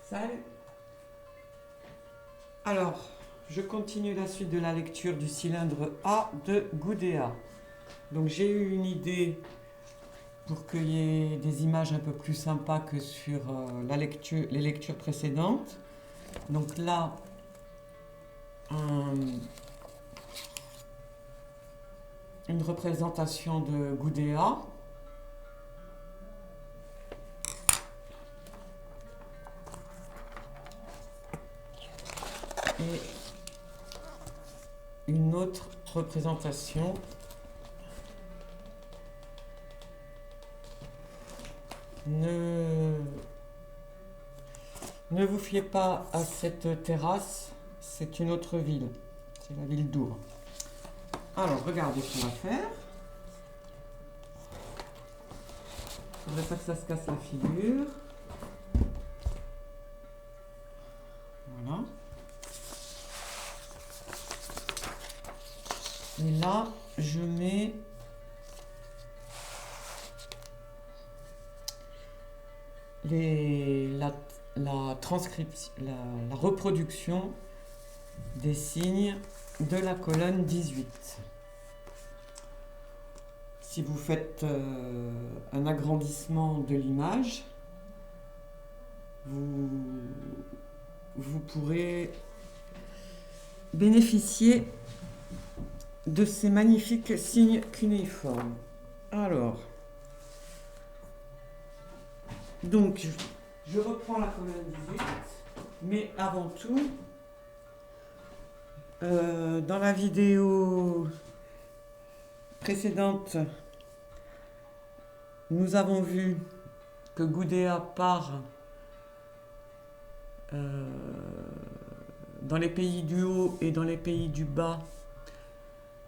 Salut. Alors, je continue la suite de la lecture du cylindre A de Gudea. Donc j'ai eu une idée pour qu'il y ait des images un peu plus sympas que sur les lectures précédentes. Donc là, une représentation de Gudea. Et une autre représentation ne vous fiez pas à cette terrasse, c'est une autre ville, c'est la ville d'Our. Alors regardez ce qu'on va faire. Il ne faudrait pas que ça se casse la figure. Voilà. Et là, je mets la transcription, la reproduction des signes de la colonne 18. Si vous faites un agrandissement de l'image, vous pourrez bénéficier de ces magnifiques signes cunéiformes. Alors, donc, je reprends la colonne 18, mais avant tout, dans la vidéo précédente, nous avons vu que Gudea part dans les pays du haut et dans les pays du bas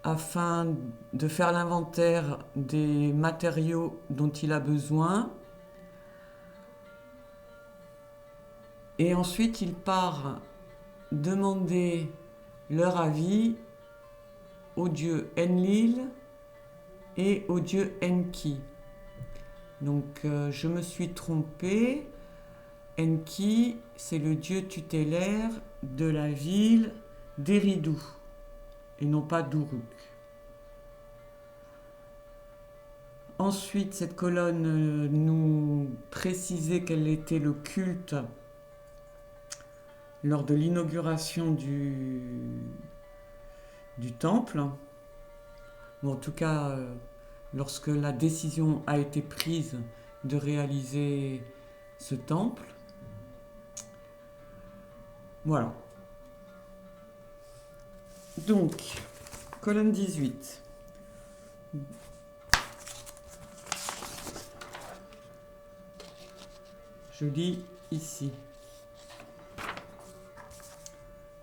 afin de faire l'inventaire des matériaux dont il a besoin. Et ensuite, il part demander leur avis au dieu Enlil et au dieu Enki. Donc, je me suis trompée. Enki, c'est le dieu tutélaire de la ville d'Eridu, et non pas d'Uruk. Ensuite, cette colonne nous précisait quel était le culte lors de l'inauguration du temple. Bon, en tout cas, lorsque la décision a été prise de réaliser ce temple. Voilà. Donc, colonne 18. Je lis ici.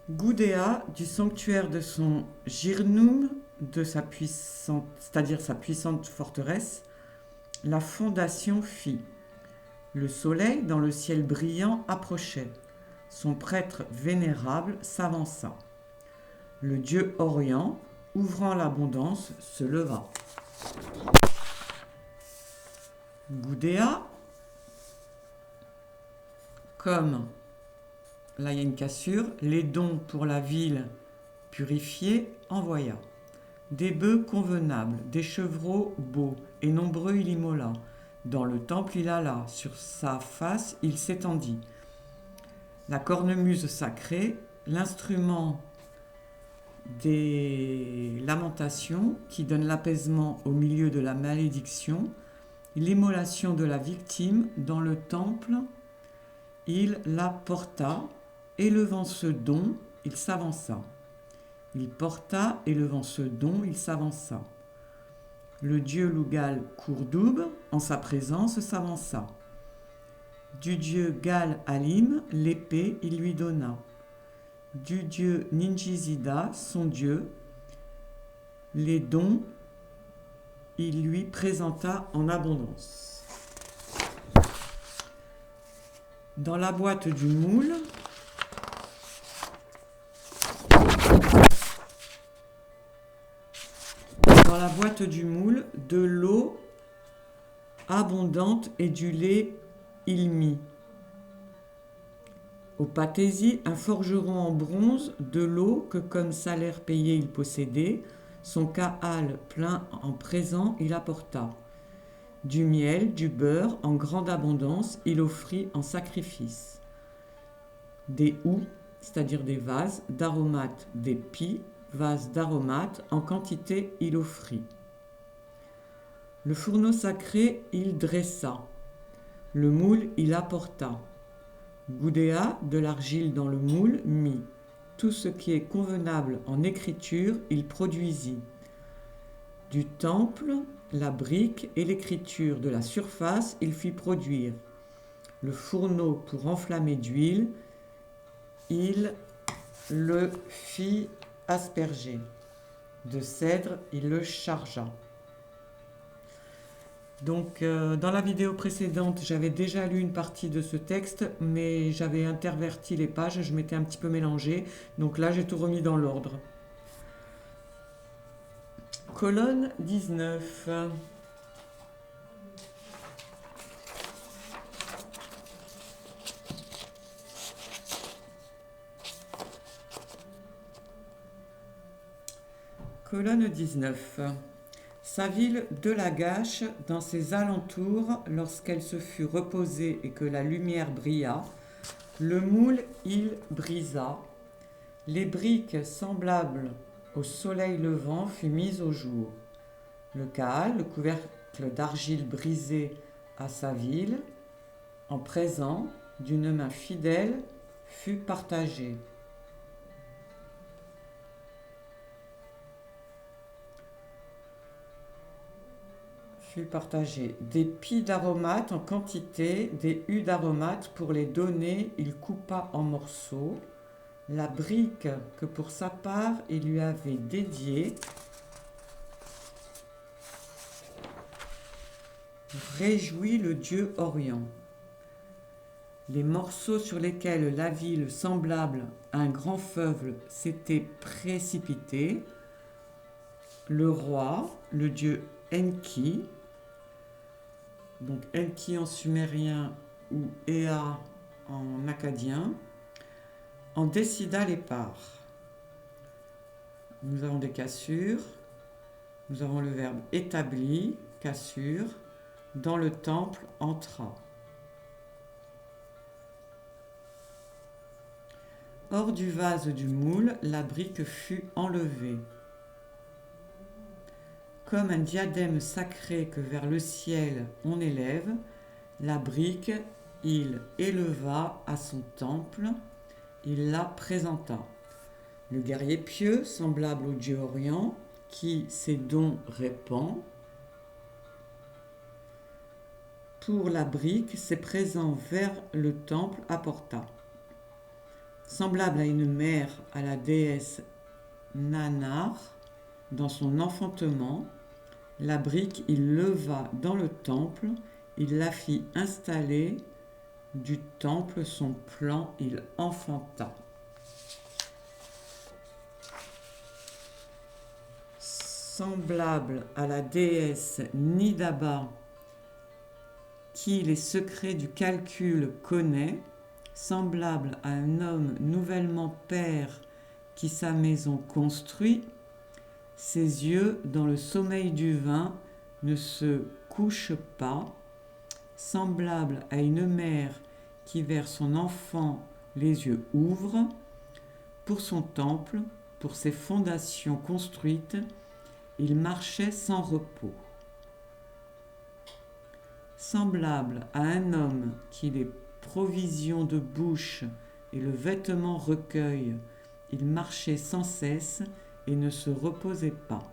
Gudea, du sanctuaire de son Girnum, de sa puissante, c'est-à-dire sa puissante forteresse, la fondation fit. Le soleil, dans le ciel brillant, approchait. Son prêtre vénérable s'avança. Le dieu Orient, ouvrant l'abondance, se leva. Gudea, comme, là il y a une cassure, les dons pour la ville purifiée envoya. Des bœufs convenables, des chevreaux beaux, et nombreux il immola. Dans le temple il alla, sur sa face il s'étendit. La cornemuse sacrée, l'instrument des lamentations qui donne l'apaisement au milieu de la malédiction, l'immolation de la victime dans le temple, il la porta, élevant ce don, il s'avança. Il porta, élevant ce don, il s'avança. Le dieu Lugal Kurdoub, en sa présence, s'avança. Du dieu Gal Alim, l'épée, il lui donna. Du dieu Ninjizida, son dieu, les dons, il lui présenta en abondance. Dans la boîte du moule, de l'eau abondante et du lait il mit. Au Pathésie, un forgeron en bronze, de l'eau que comme salaire payé il possédait, son cahal plein en présent il apporta. Du miel, du beurre en grande abondance il offrit en sacrifice. Des houx, c'est-à-dire des vases, d'aromates, des pis, vases d'aromates, en quantité il offrit. Le fourneau sacré il dressa, le moule il apporta. Gudea de l'argile dans le moule mit. Tout ce qui est convenable en écriture, il produisit. Du temple, la brique et l'écriture de la surface, il fit produire. Le fourneau pour enflammer d'huile, il le fit asperger. De cèdre, il le chargea. Donc, dans la vidéo précédente, j'avais déjà lu une partie de ce texte, mais j'avais interverti les pages, je m'étais un petit peu mélangée. Donc là, j'ai tout remis dans l'ordre. Colonne 19. Colonne 19. Sa ville de Lagash, dans ses alentours, lorsqu'elle se fut reposée et que la lumière brilla, le moule il brisa, les briques semblables au soleil levant fut mise au jour. Le cahal, le couvercle d'argile brisé à sa ville, en présent d'une main fidèle, fut partagé. Des pis d'aromates en quantité, des hus d'aromates pour les donner, il coupa en morceaux. La brique que pour sa part il lui avait dédiée réjouit le dieu Orient. Les morceaux sur lesquels la ville semblable à un grand fleuve s'était précipitée, le roi, le dieu Enki, donc Enki en sumérien ou Ea en akkadien, en décida les parts. Nous avons des cassures, nous avons le verbe établi, cassure, dans le temple entra. Hors du vase du moule, la brique fut enlevée. Comme un diadème sacré que vers le ciel on élève, la brique il éleva à son temple, il la présenta. Le guerrier pieux, semblable au dieu Orient, qui ses dons répand, pour la brique ses présents vers le temple apporta. Semblable à une mère à la déesse Nanar, dans son enfantement, la brique il leva dans le temple, il la fit installer, du temple son plan il enfanta. Semblable à la déesse Nidaba, qui les secrets du calcul connaît, semblable à un homme nouvellement père qui sa maison construit, ses yeux dans le sommeil du vin ne se couchent pas, semblable à une mère qui vers son enfant les yeux ouvre, pour son temple, pour ses fondations construites, il marchait sans repos. Semblable à un homme qui les provisions de bouche et le vêtement recueille, il marchait sans cesse et ne se reposait pas.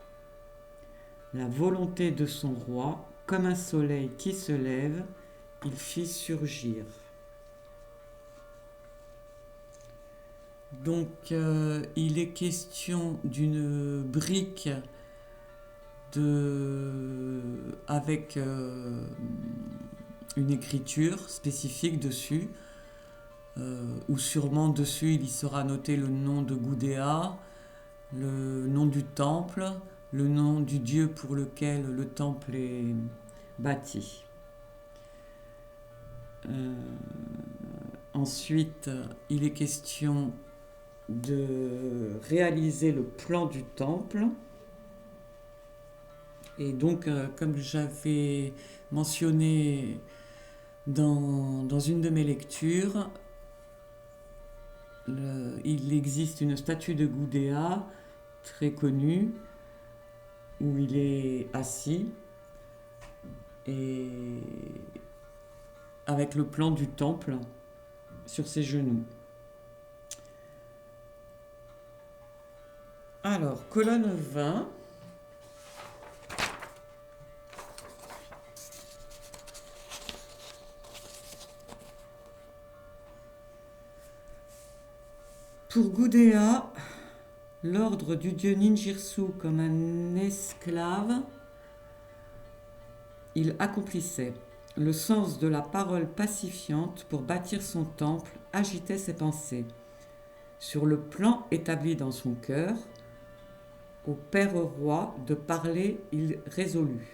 La volonté de son roi, comme un soleil qui se lève, il fit surgir. Donc, il est question d'une brique avec une écriture spécifique dessus, ou sûrement dessus il y sera noté le nom de Gudea, le nom du temple, le nom du dieu pour lequel le temple est bâti. Ensuite, il est question de réaliser le plan du temple. Et donc, comme j'avais mentionné dans une de mes lectures, il existe une statue de Gudea très connue où il est assis et avec le plan du temple sur ses genoux. Alors, colonne 20. Pour Gudea, l'ordre du dieu Ninjitsu comme un esclave, il accomplissait. Le sens de la parole pacifiante pour bâtir son temple agitait ses pensées. Sur le plan établi dans son cœur, au Père roi de parler, il résolut.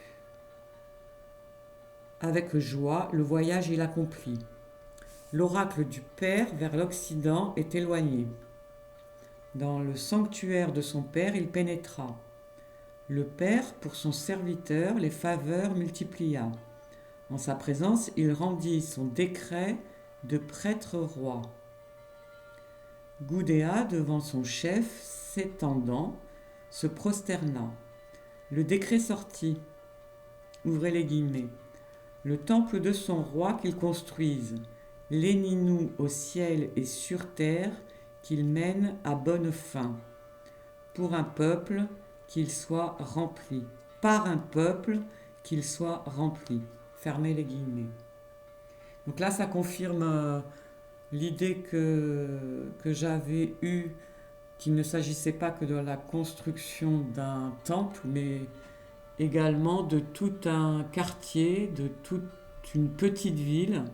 Avec joie, le voyage il accomplit. L'oracle du Père vers l'Occident est éloigné. Dans le sanctuaire de son Père, il pénétra. Le Père, pour son serviteur, les faveurs multiplia. En sa présence, il rendit son décret de prêtre-roi. Gudea, devant son chef, s'étendant, se prosterna. Le décret sortit. Ouvrez les guillemets. Le temple de son roi qu'il construise, Léninou au ciel et sur terre, qu'il mène à bonne fin, pour un peuple qu'il soit rempli, par un peuple qu'il soit rempli. Fermez les guillemets. Donc là, ça confirme l'idée que j'avais eue, qu'il ne s'agissait pas que de la construction d'un temple, mais également de tout un quartier, de toute une petite ville,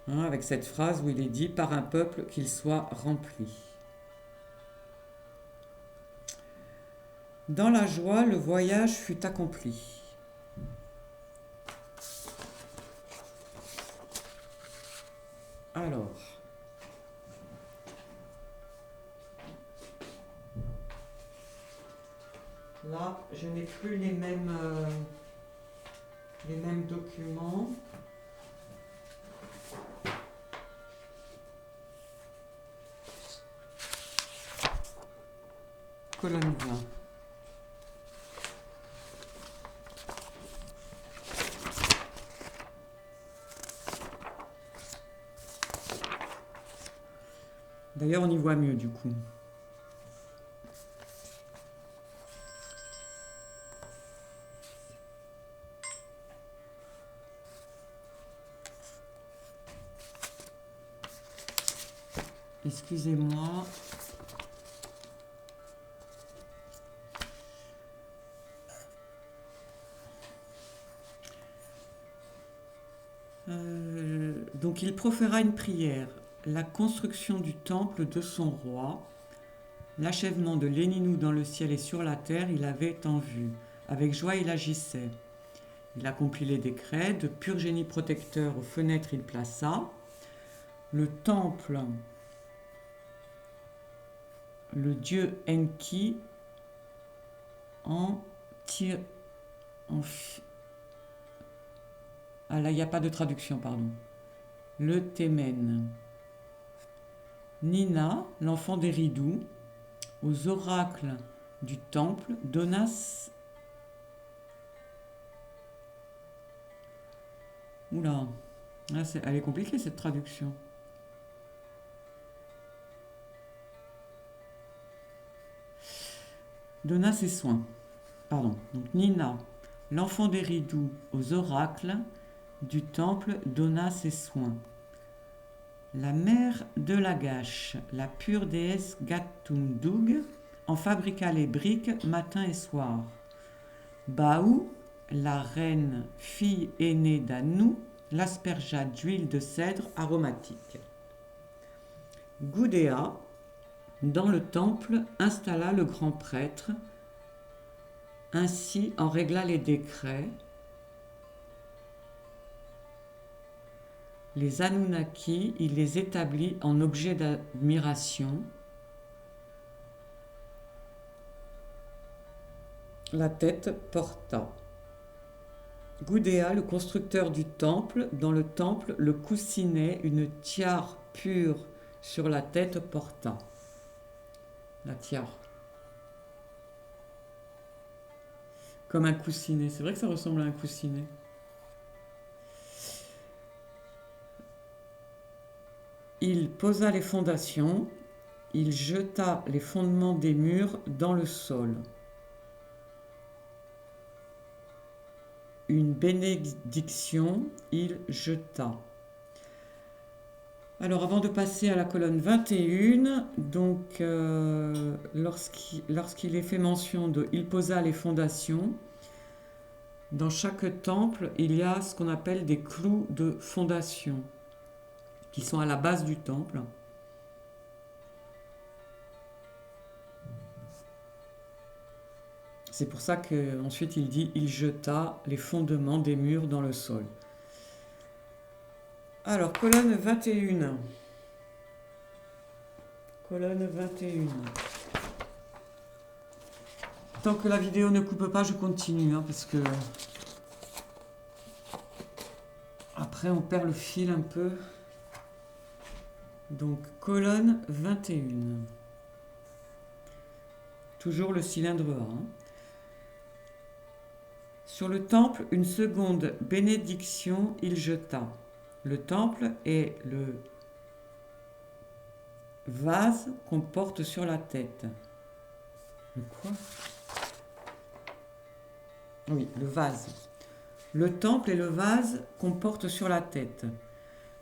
avec cette phrase où il est dit « par un peuple qu'il soit rempli ». Dans la joie, le voyage fut accompli. Alors, là, je n'ai plus les mêmes documents. Colonne 20. D'ailleurs, on y voit mieux du coup. Excusez-moi. Donc il proféra une prière, la construction du temple de son roi, l'achèvement de Léninou dans le ciel et sur la terre, il avait en vue. Avec joie, il agissait. Il accomplit les décrets, de pur génie protecteur aux fenêtres il plaça. Le temple, le dieu Enki ah là, il n'y a pas de traduction, pardon. Le Témen. Nina, l'enfant d'Eridu, aux oracles du temple, donna... Oula, là, elle est compliquée cette traduction. Donna ses soins. Pardon. Donc Nina, l'enfant d'Eridu, aux oracles du temple, donna ses soins. La mère de Lagash, la pure déesse Gatundug, en fabriqua les briques matin et soir. Baou, la reine, fille aînée d'Anou, l'aspergea d'huile de cèdre aromatique. Gudea, dans le temple, installa le grand prêtre, ainsi en régla les décrets. les Anunnaki, il les établit en objets d'admiration. La tête porta. Gudea, le constructeur du temple, dans le temple, le coussinet, une tiare pure sur la tête porta. La tiare. Comme un coussinet. C'est vrai que ça ressemble à un coussinet. Il posa les fondations, il jeta les fondements des murs dans le sol. Une bénédiction, il jeta. Alors avant de passer à la colonne 21, donc lorsqu'il est fait mention de « il posa les fondations », dans chaque temple, il y a ce qu'on appelle des clous de fondation, qui sont à la base du temple. C'est pour ça qu'ensuite il dit « il jeta les fondements des murs dans le sol ». Alors, colonne 21. Colonne 21. Tant que la vidéo ne coupe pas, je continue, parce que après on perd le fil un peu. Donc, colonne 21. Toujours le cylindre A. Sur le temple, une seconde bénédiction, il jeta. Le temple est le vase qu'on porte sur la tête. Le quoi? Oui, le vase. Le temple est le vase qu'on porte sur la tête.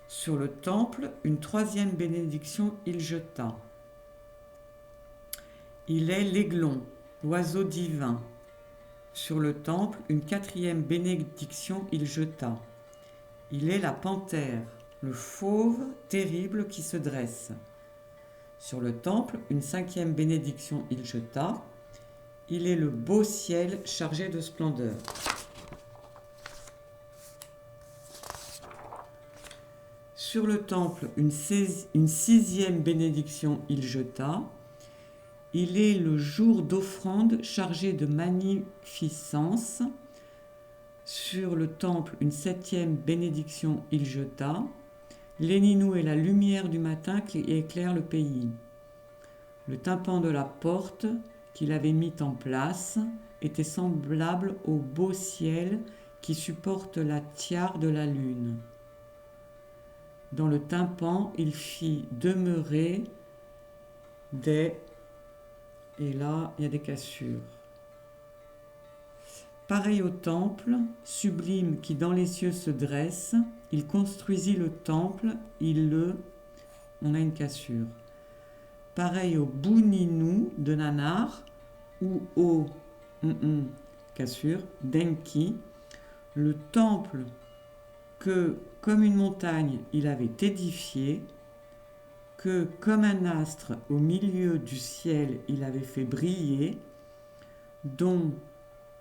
Sur le temple, une troisième bénédiction, il jeta. Il est l'aiglon, l'oiseau divin. Sur le temple, une quatrième bénédiction, il jeta. Il est la panthère, le fauve terrible qui se dresse. Sur le temple, une cinquième bénédiction, il jeta. Il est le beau ciel chargé de splendeur. Sur le temple, une sixième bénédiction, il jeta. Il est le jour d'offrande chargé de magnificence. Sur le temple, une septième bénédiction, il jeta. Léninou est la lumière du matin qui éclaire le pays. Le tympan de la porte qu'il avait mis en place était semblable au beau ciel qui supporte la tiare de la lune. Dans le tympan, il fit demeurer des... Et là, il y a des cassures. Pareil au temple, sublime qui dans les cieux se dresse, il construisit le temple, on a une cassure. Pareil au Bouninou de Nanar, ou au cassure, d'Enki, le temple que, comme une montagne, il avait édifié, que, comme un astre au milieu du ciel, il avait fait briller, dont,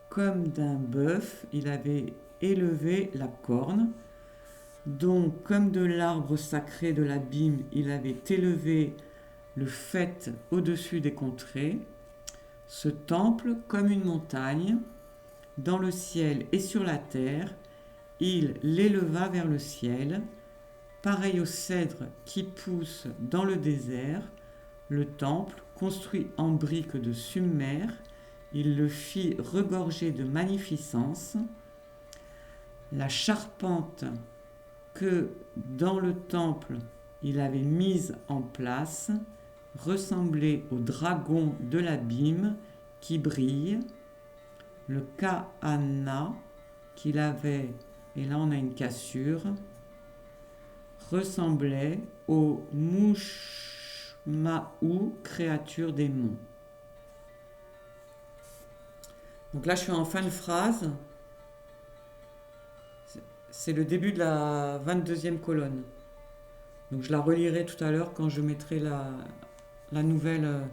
comme d'un bœuf, il avait élevé la corne, dont, comme de l'arbre sacré de l'abîme, il avait élevé le faîte au-dessus des contrées, ce temple, comme une montagne, dans le ciel et sur la terre, il l'éleva vers le ciel, pareil au cèdre qui pousse dans le désert, le temple, construit en briques de Sumer, il le fit regorger de magnificence. La charpente que dans le temple il avait mise en place ressemblait au dragon de l'abîme qui brille. Le Kahana qu'il avait, et là on a une cassure, ressemblait au Mushmahu, créature des monts. Donc là, je suis en fin de phrase. C'est le début de la 22e colonne. Donc je la relirai tout à l'heure quand je mettrai la nouvelle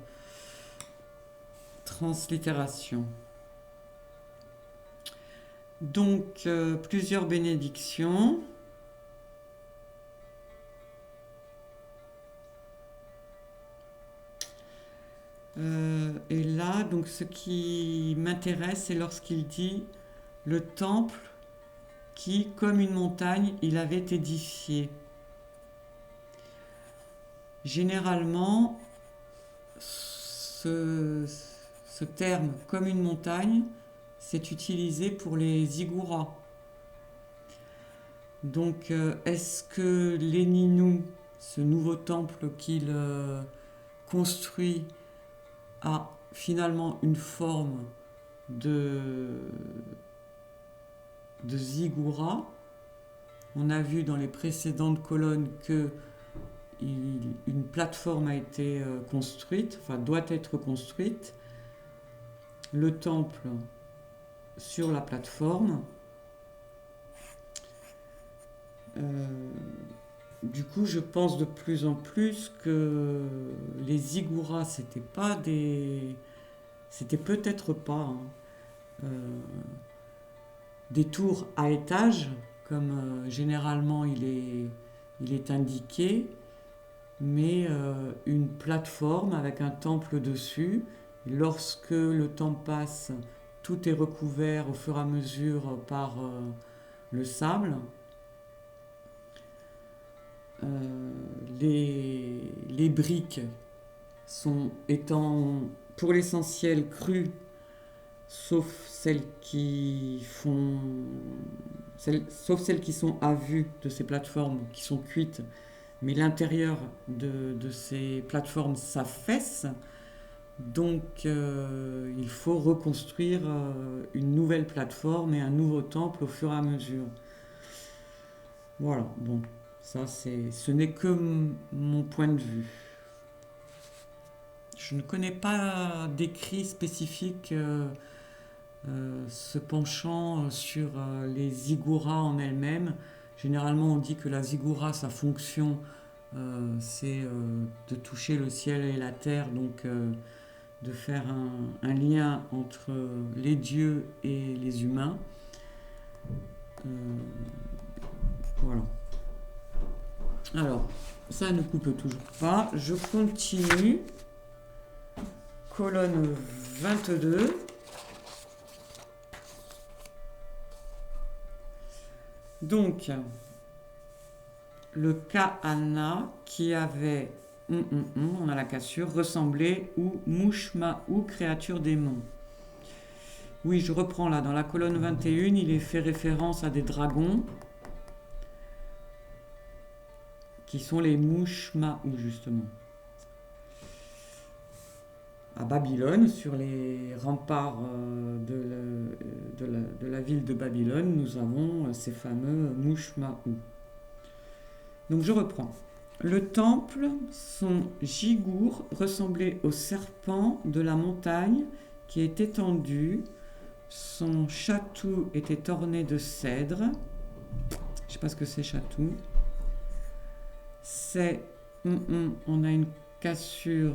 translittération. Donc, plusieurs bénédictions. Et là, donc, ce qui m'intéresse, c'est lorsqu'il dit le temple qui, comme une montagne, il avait édifié. Généralement, ce terme comme une montagne, c'est utilisé pour les zigguras. Donc, est-ce que les Ninous, ce nouveau temple qu'il construit, a finalement une forme de ziggoura? On a vu dans les précédentes colonnes que une plateforme a été construite, enfin doit être construite. Le temple sur la plateforme. Du coup, je pense de plus en plus que les zigguras, c'était peut-être pas des tours à étages, comme généralement il est indiqué, mais une plateforme avec un temple dessus. Lorsque le temps passe, tout est recouvert au fur et à mesure par le sable. Les briques étant pour l'essentiel crues, sauf celles qui sont à vue de ces plateformes qui sont cuites, mais l'intérieur de ces plateformes s'affaisse. Donc il faut reconstruire une nouvelle plateforme et un nouveau temple au fur et à mesure. Voilà, bon, ça ce n'est que mon point de vue. Je ne connais pas d'écrit spécifique se penchant sur les zigguras en elles-mêmes. Généralement, on dit que la ziggoura, sa fonction, c'est de toucher le ciel et la terre, donc de faire un lien entre les dieux et les humains. Voilà. Alors, ça ne coupe toujours pas. Je continue. Colonne 22. Donc, le Kahana qui avait, on a la cassure, ressemblait ou Mouchma ou créature démon. Oui, je reprends là, dans la colonne 21, il est fait référence à des dragons qui sont les Mouchmaou justement. À Babylone, sur les remparts de la ville de Babylone, nous avons ces fameux Mouchmaou. Donc je reprends. Le temple, son gigour, ressemblait au serpent de la montagne qui est étendu. Son chatou était orné de cèdre. Je ne sais pas ce que c'est chatou. C'est... on a une cassure...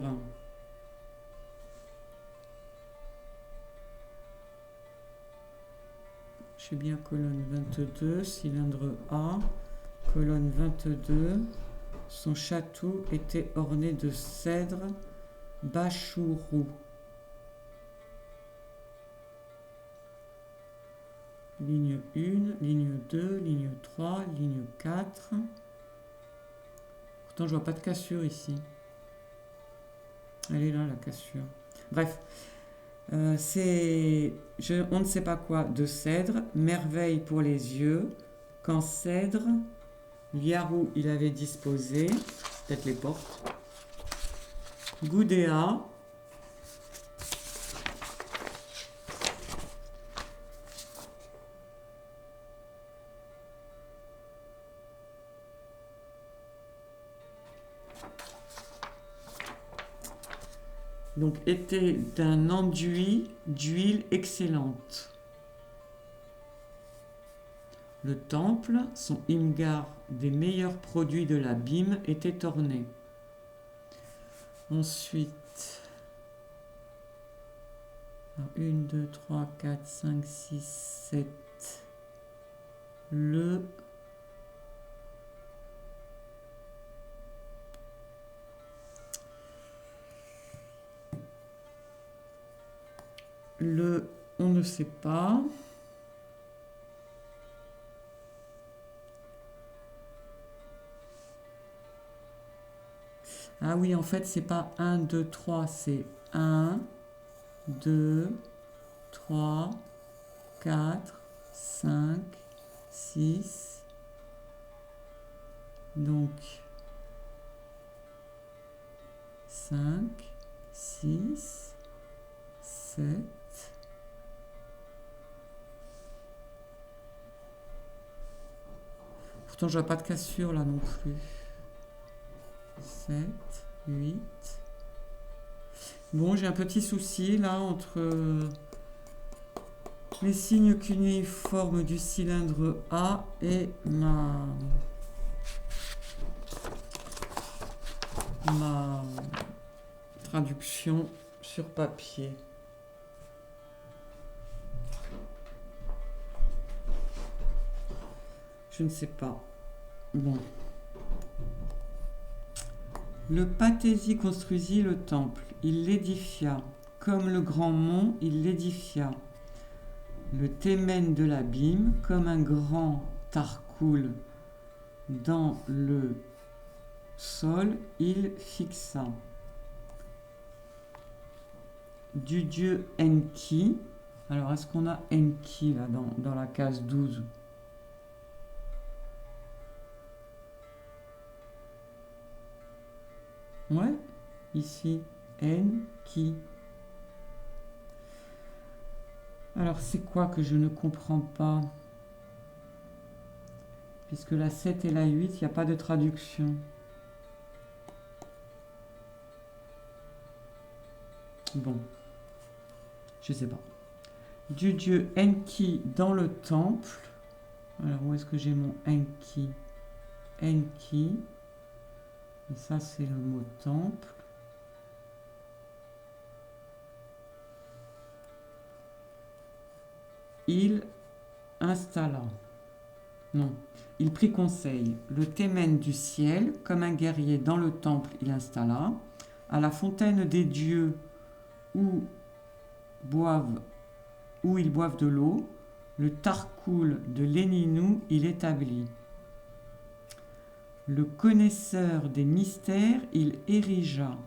Je suis bien colonne 22, cylindre A, colonne 22. Son chatou était orné de cèdre bachourou. Ligne 1, ligne 2, ligne 3, ligne 4. Pourtant, je vois pas de cassure ici. Elle est là, la cassure. Bref. On ne sait pas quoi, de cèdre, merveille pour les yeux, qu'en cèdre, Liarou il avait disposé, peut-être les portes, Goudéa, donc était d'un enduit d'huile excellente. Le temple, son imgar des meilleurs produits de l'abîme, était orné. Ensuite, 1, 2, 3, 4, 5, 6, 7. Le On ne sait pas. Ah oui, en fait, c'est pas 1, 2, 3, c'est 1, 2, 3, 4, 5, 6. Donc, 5, 6, 7. Pourtant, je vois pas de cassure là non plus. 7, 8. Bon, j'ai un petit souci là entre les signes cuniformes du cylindre A et ma traduction sur papier. Je ne sais pas. Bon. Le Pathésie construisit le temple, il l'édifia. Comme le grand mont, il l'édifia. Le Thémen de l'abîme, comme un grand Tarkoul dans le sol, il fixa. Du dieu Enki. Alors, est-ce qu'on a Enki là dans la case 12? Ouais, ici, Enki. Alors, c'est quoi que je ne comprends pas? Puisque la 7 et la 8, il n'y a pas de traduction. Bon, je sais pas. Du dieu Enki dans le temple. Alors, où est-ce que j'ai mon Enki? Enki. Et ça, c'est le mot temple. Il installa. Non. Il prit conseil. Le Thémen du ciel, comme un guerrier dans le temple, il installa. À la fontaine des dieux, où ils boivent de l'eau, le Tarkoul de Léninou, il établit. Le connaisseur des mystères, il érigea.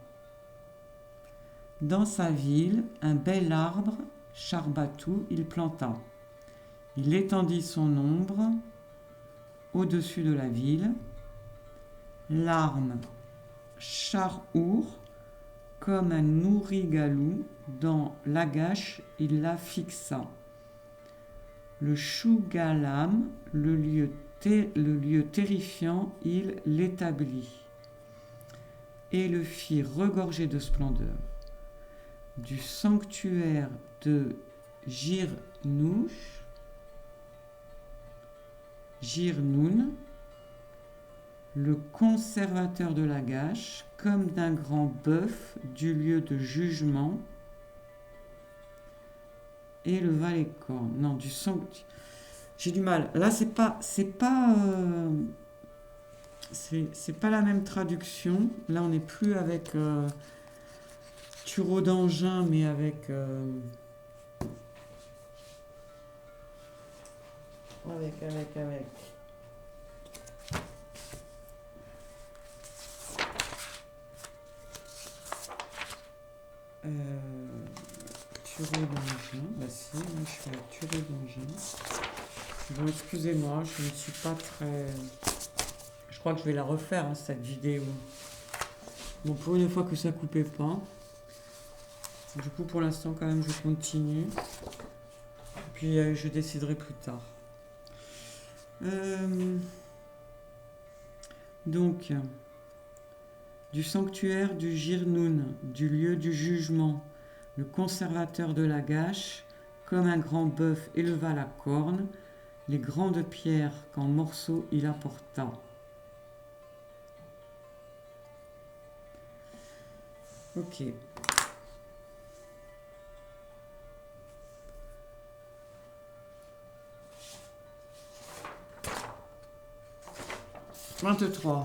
Dans sa ville, un bel arbre, Charbatou, il planta. Il étendit son ombre au-dessus de la ville. L'arme Charour, comme un nourrigalou, dans l'Agache, il la fixa. Le Chougalam, le lieu terrifiant, il l'établit et le fit regorger de splendeur. Du sanctuaire de Girnoun, le conservateur de l'Agache, comme d'un grand bœuf du lieu de jugement, éleva les cornes. Non, du sanctuaire. J'ai du mal. Là, c'est pas la même traduction. Là, on n'est plus avec Thureau d'Angin, mais avec Thureau d'Angin. Bah si, moi je suis avec Thureau d'Angin. Bon, excusez-moi, je ne suis pas très... Je crois que je vais la refaire, hein, cette vidéo. Bon, pour une fois que ça coupait pas. Du coup, pour l'instant, quand même, je continue. Puis, je déciderai plus tard. Donc, du sanctuaire du Girnoun, du lieu du jugement, le conservateur de l'Agache, comme un grand bœuf éleva la corne, les grandes pierres qu'en morceaux il apporta. Ok. « 23.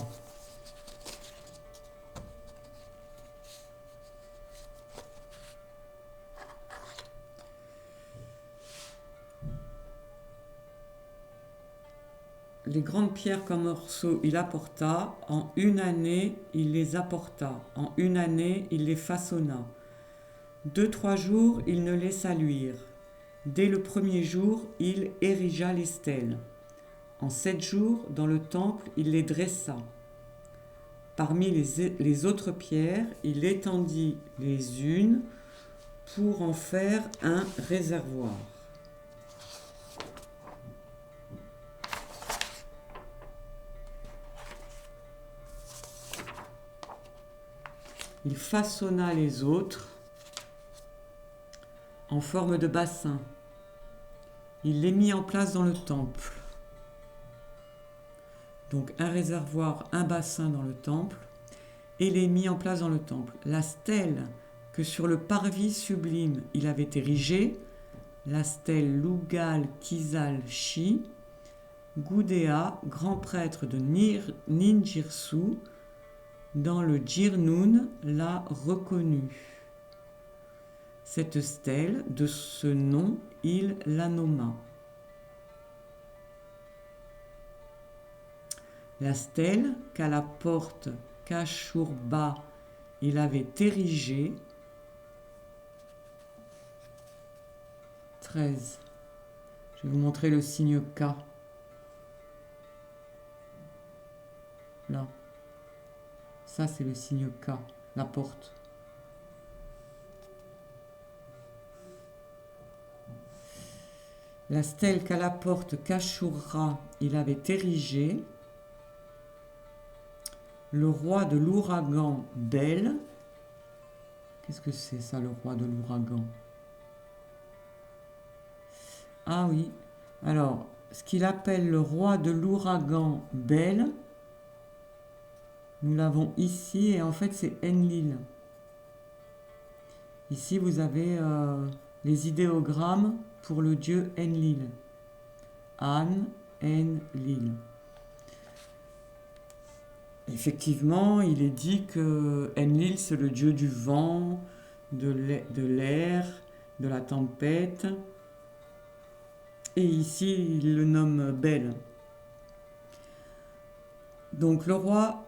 les grandes pierres comme morceaux, il apporta. En une année, il les apporta. En une année, il les façonna. 2-3 jours, il ne laissa luire. Dès le premier jour, il érigea les stèles. En 7 jours, dans le temple, il les dressa. Parmi les autres pierres, il étendit les unes pour en faire un réservoir. Il façonna les autres en forme de bassin. Il les mit en place dans le temple. Donc un réservoir, un bassin dans le temple, et les mit en place dans le temple. La stèle que sur le parvis sublime il avait érigée, la stèle Lugal-Kizal-Shi, Gudea, grand prêtre de Ninjirsu, dans le Jirnoun, l'a reconnue. Cette stèle, de ce nom, il la nomma. La stèle qu'à la porte Kashurba il avait érigée. 13. Je vais vous montrer le signe K. Là. Ça, c'est le signe K, la porte. La stèle qu'à la porte Kashurra il avait érigée. Le roi de l'ouragan Bel. Qu'est-ce que c'est ça, le roi de l'ouragan? Ah oui. Alors, ce qu'il appelle le roi de l'ouragan Bel, nous l'avons ici, et en fait c'est Enlil. Ici vous avez les idéogrammes pour le dieu Enlil. An, Enlil. Effectivement, il est dit que Enlil c'est le dieu du vent, de l'air, de la tempête. Et ici, il le nomme Bel. Donc le roi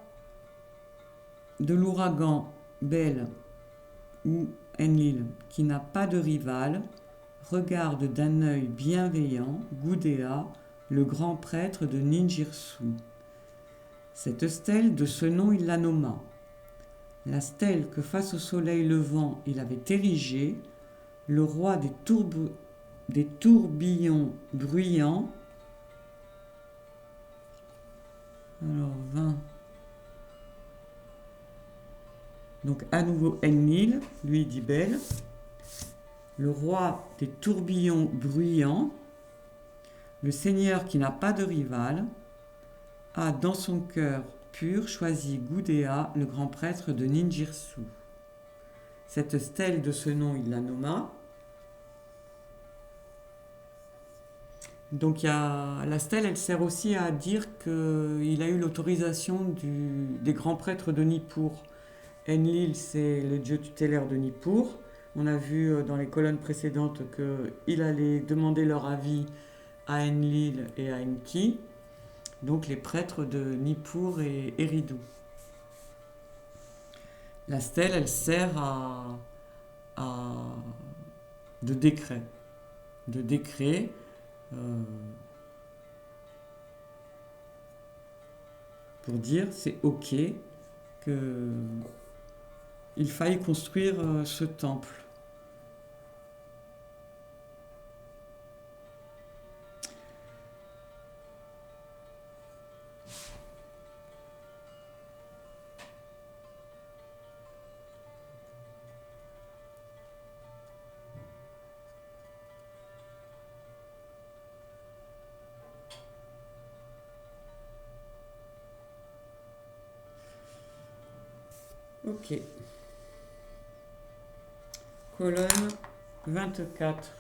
de l'ouragan Bel ou Enlil, qui n'a pas de rival, regarde d'un œil bienveillant Gudea, le grand prêtre de Ninjirsu. Cette stèle, de ce nom, il la nomma. La stèle que face au soleil levant il avait érigée, le roi des tourbillons bruyants. Alors 20. Donc à nouveau Enlil, lui dit Bel, le roi des tourbillons bruyants, le seigneur qui n'a pas de rival, a dans son cœur pur choisi Gudea, le grand prêtre de Ninjirsu. Cette stèle, de ce nom, il la nomma. Donc la stèle, elle sert aussi à dire qu'il a eu l'autorisation des grands prêtres de Nippur. Enlil, c'est le dieu tutélaire de Nippur. On a vu dans les colonnes précédentes qu'il allait demander leur avis à Enlil et à Enki, donc les prêtres de Nippur et Eridu. La stèle, elle sert de décret. Pour dire c'est ok qu'il faille construire ce temple. Ok. Colonne 24.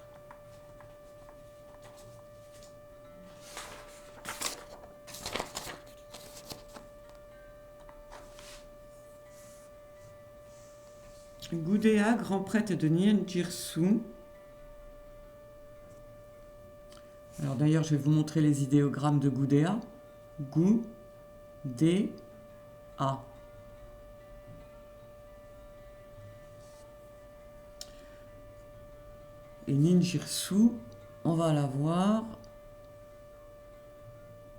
Gudea, grand prêtre de Ninjirsu. Alors d'ailleurs, je vais vous montrer les idéogrammes de Gudea. Gudea. Et Ninjitsu, on va la voir.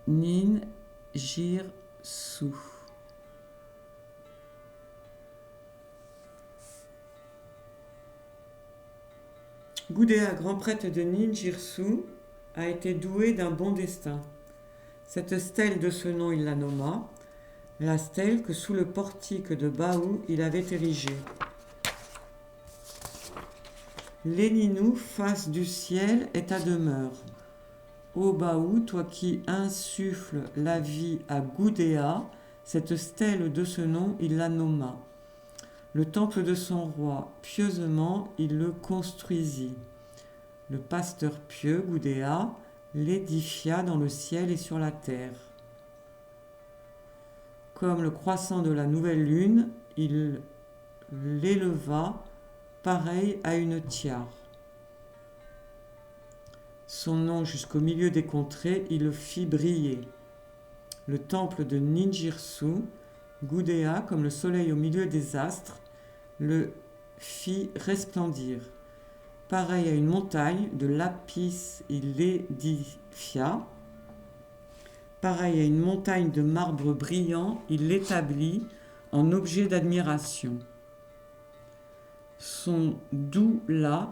Ninjitsu. Gudea, grand prêtre de Ninjitsu, a été doué d'un bon destin. Cette stèle de ce nom, il la nomma la stèle que sous le portique de Baou il avait érigée. Léninou, face du ciel, est ta demeure. Ô Baou, toi qui insuffles la vie à Gudea, cette stèle de ce nom, il la nomma. Le temple de son roi, pieusement, il le construisit. Le pasteur pieux, Gudea, l'édifia dans le ciel et sur la terre. Comme le croissant de la nouvelle lune, il l'éleva pareil à une tiare. Son nom jusqu'au milieu des contrées, il le fit briller. Le temple de Ninjitsu, Gudea, comme le soleil au milieu des astres, le fit resplendir. Pareil à une montagne de lapis, il l'édifia. Pareil à une montagne de marbre brillant, il l'établit en objet d'admiration. Son doubla,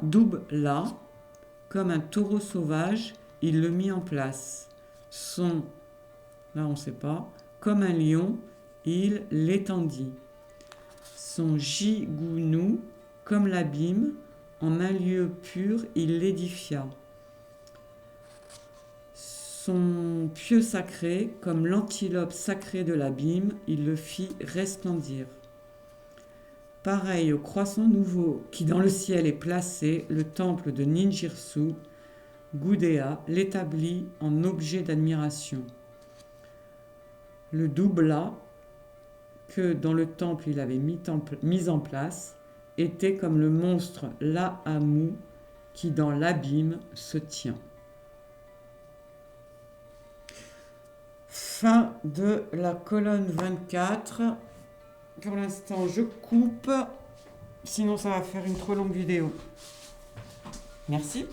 comme un taureau sauvage, il le mit en place. Son, là on ne sait pas, comme un lion, il l'étendit. Son jigounou, comme l'abîme, en un lieu pur, il l'édifia. Son pieu sacré, comme l'antilope sacré de l'abîme, il le fit resplendir. Pareil au croissant nouveau qui dans le ciel est placé, le temple de Ninjitsu, Gudea l'établit en objet d'admiration. Le doubla, que dans le temple il avait mis en place, était comme le monstre Lahamu qui dans l'abîme se tient. Fin de la colonne 24. Pour l'instant, je coupe, sinon ça va faire une trop longue vidéo. Merci.